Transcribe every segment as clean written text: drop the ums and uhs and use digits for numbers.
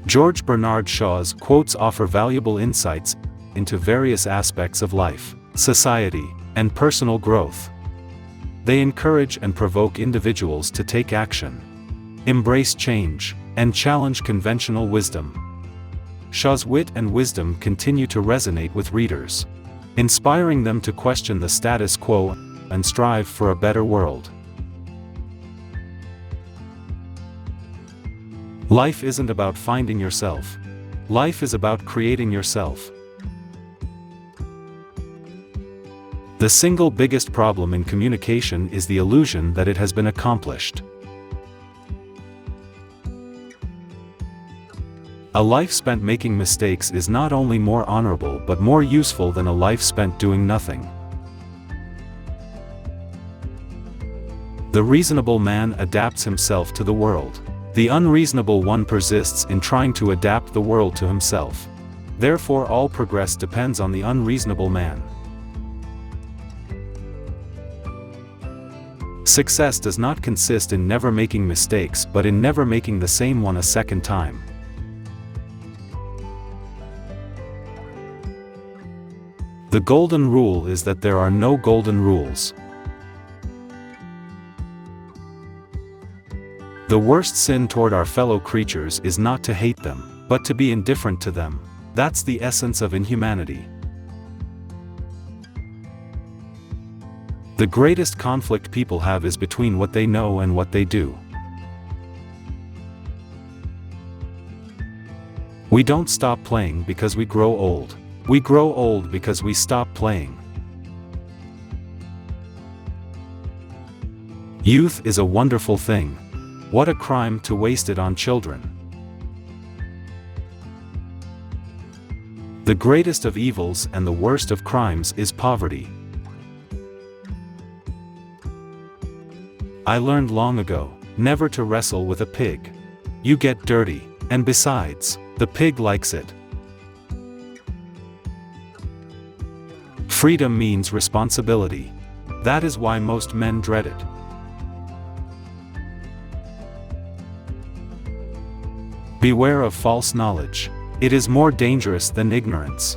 George Bernard Shaw's quotes offer valuable insights into various aspects of life, society, and personal growth. They encourage and provoke individuals to take action, embrace change, and challenge conventional wisdom. Shaw's wit and wisdom continue to resonate with readers, inspiring them to question the status quo and strive for a better world. Life isn't about finding yourself. Life is about creating yourself. The single biggest problem in communication is the illusion that it has been accomplished. A life spent making mistakes is not only more honorable but more useful than a life spent doing nothing. The reasonable man adapts himself to the world. The unreasonable one persists in trying to adapt the world to himself. Therefore, all progress depends on the unreasonable man. Success does not consist in never making mistakes but in never making the same one a second time. The golden rule is that there are no golden rules. The worst sin toward our fellow creatures is not to hate them, but to be indifferent to them. That's the essence of inhumanity. The greatest conflict people have is between what they know and what they do. We don't stop playing because we grow old. We grow old because we stop playing. Youth is a wonderful thing. What a crime to waste it on children. The greatest of evils and the worst of crimes is poverty. I learned long ago, never to wrestle with a pig. You get dirty, and besides, the pig likes it. Freedom means responsibility. That is why most men dread it. Beware of false knowledge. It is more dangerous than ignorance.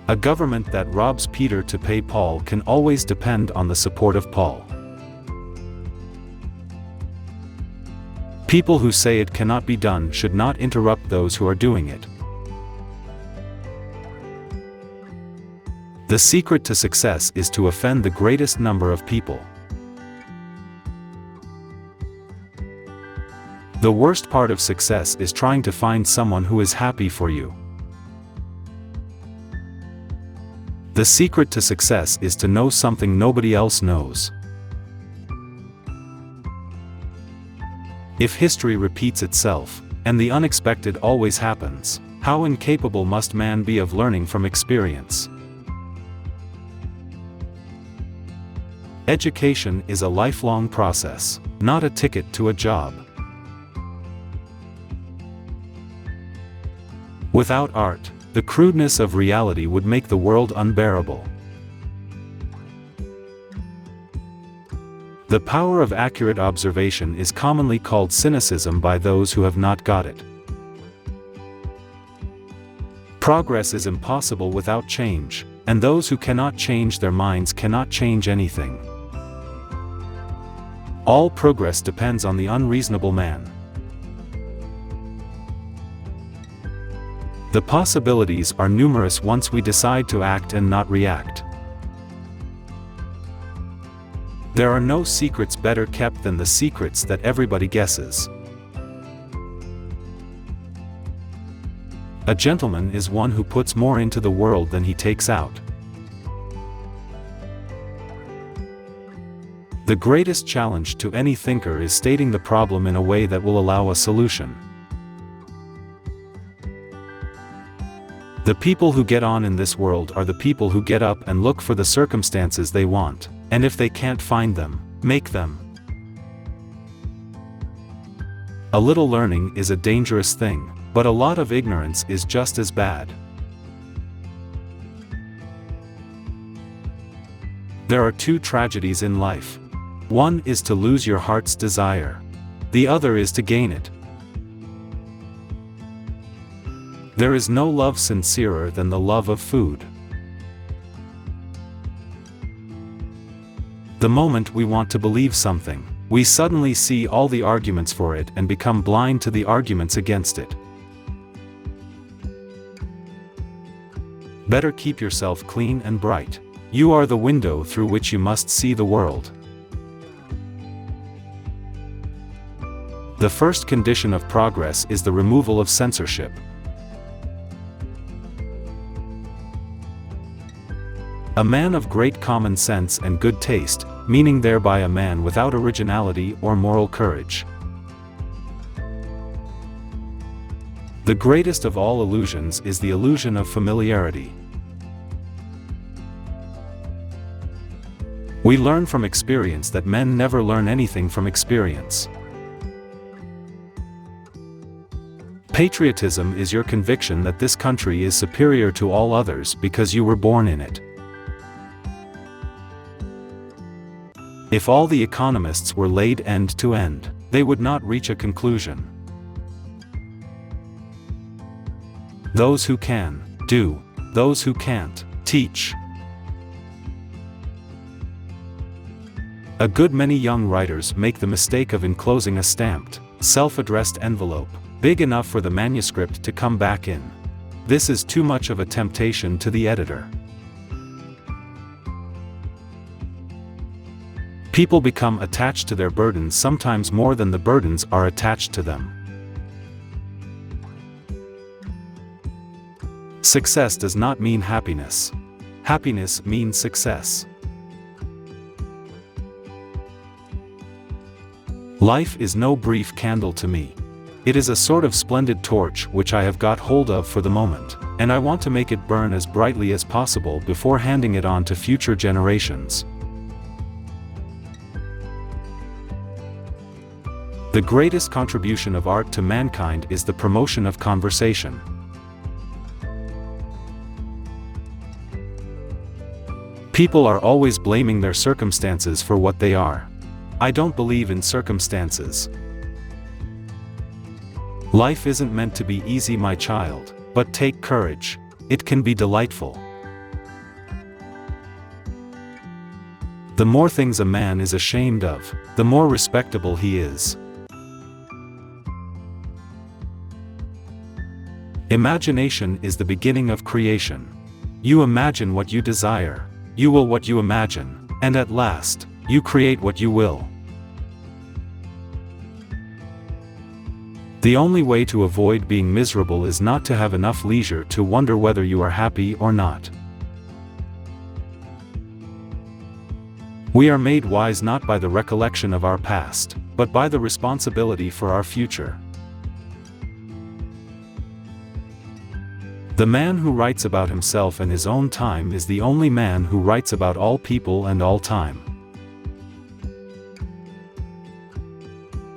A government that robs Peter to pay Paul can always depend on the support of Paul. People who say it cannot be done should not interrupt those who are doing it. The secret to success is to offend the greatest number of people. The worst part of success is trying to find someone who is happy for you. The secret to success is to know something nobody else knows. If history repeats itself, and the unexpected always happens, how incapable must man be of learning from experience? Education is a lifelong process, not a ticket to a job. Without art, the crudeness of reality would make the world unbearable. The power of accurate observation is commonly called cynicism by those who have not got it. Progress is impossible without change, and those who cannot change their minds cannot change anything. All progress depends on the unreasonable man. The possibilities are numerous once we decide to act and not react. There are no secrets better kept than the secrets that everybody guesses. A gentleman is one who puts more into the world than he takes out. The greatest challenge to any thinker is stating the problem in a way that will allow a solution. The people who get on in this world are the people who get up and look for the circumstances they want, and if they can't find them, make them. A little learning is a dangerous thing, but a lot of ignorance is just as bad. There are two tragedies in life. One is to lose your heart's desire. The other is to gain it. There is no love sincerer than the love of food. The moment we want to believe something, we suddenly see all the arguments for it and become blind to the arguments against it. Better keep yourself clean and bright. You are the window through which you must see the world. The first condition of progress is the removal of censorship. A man of great common sense and good taste, meaning thereby a man without originality or moral courage. The greatest of all illusions is the illusion of familiarity. We learn from experience that men never learn anything from experience. Patriotism is your conviction that this country is superior to all others because you were born in it. If all the economists were laid end to end, they would not reach a conclusion. Those who can, do. Those who can't, teach. A good many young writers make the mistake of enclosing a stamped, self-addressed envelope, big enough for the manuscript to come back in. This is too much of a temptation to the editor. People become attached to their burdens sometimes more than the burdens are attached to them. Success does not mean happiness. Happiness means success. Life is no brief candle to me. It is a sort of splendid torch which I have got hold of for the moment, and I want to make it burn as brightly as possible before handing it on to future generations. The greatest contribution of art to mankind is the promotion of conversation. People are always blaming their circumstances for what they are. I don't believe in circumstances. Life isn't meant to be easy, my child, but take courage. It can be delightful. The more things a man is ashamed of, the more respectable he is. Imagination is the beginning of creation. You imagine what you desire, you will what you imagine, and at last, you create what you will. The only way to avoid being miserable is not to have enough leisure to wonder whether you are happy or not. We are made wise not by the recollection of our past, but by the responsibility for our future. The man who writes about himself and his own time is the only man who writes about all people and all time.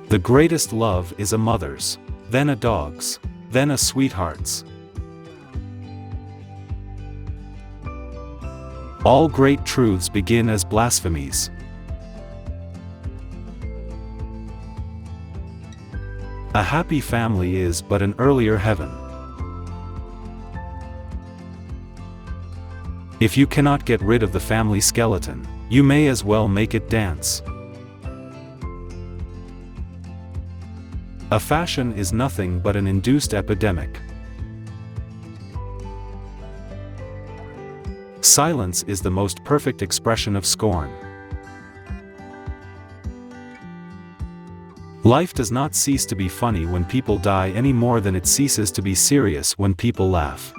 The greatest love is a mother's, then a dog's, then a sweetheart's. All great truths begin as blasphemies. A happy family is but an earlier heaven. If you cannot get rid of the family skeleton, you may as well make it dance. A fashion is nothing but an induced epidemic. Silence is the most perfect expression of scorn. Life does not cease to be funny when people die any more than it ceases to be serious when people laugh.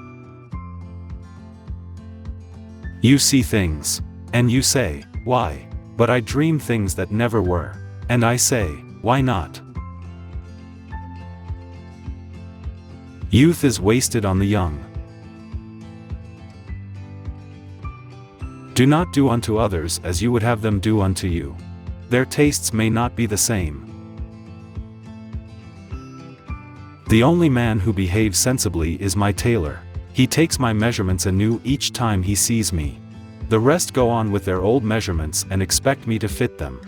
You see things, and you say, "Why? But I dream things that never were." And I say, "Why not?" Youth is wasted on the young. Do not do unto others as you would have them do unto you. Their tastes may not be the same. The only man who behaves sensibly is my tailor. He takes my measurements anew each time he sees me. The rest go on with their old measurements and expect me to fit them.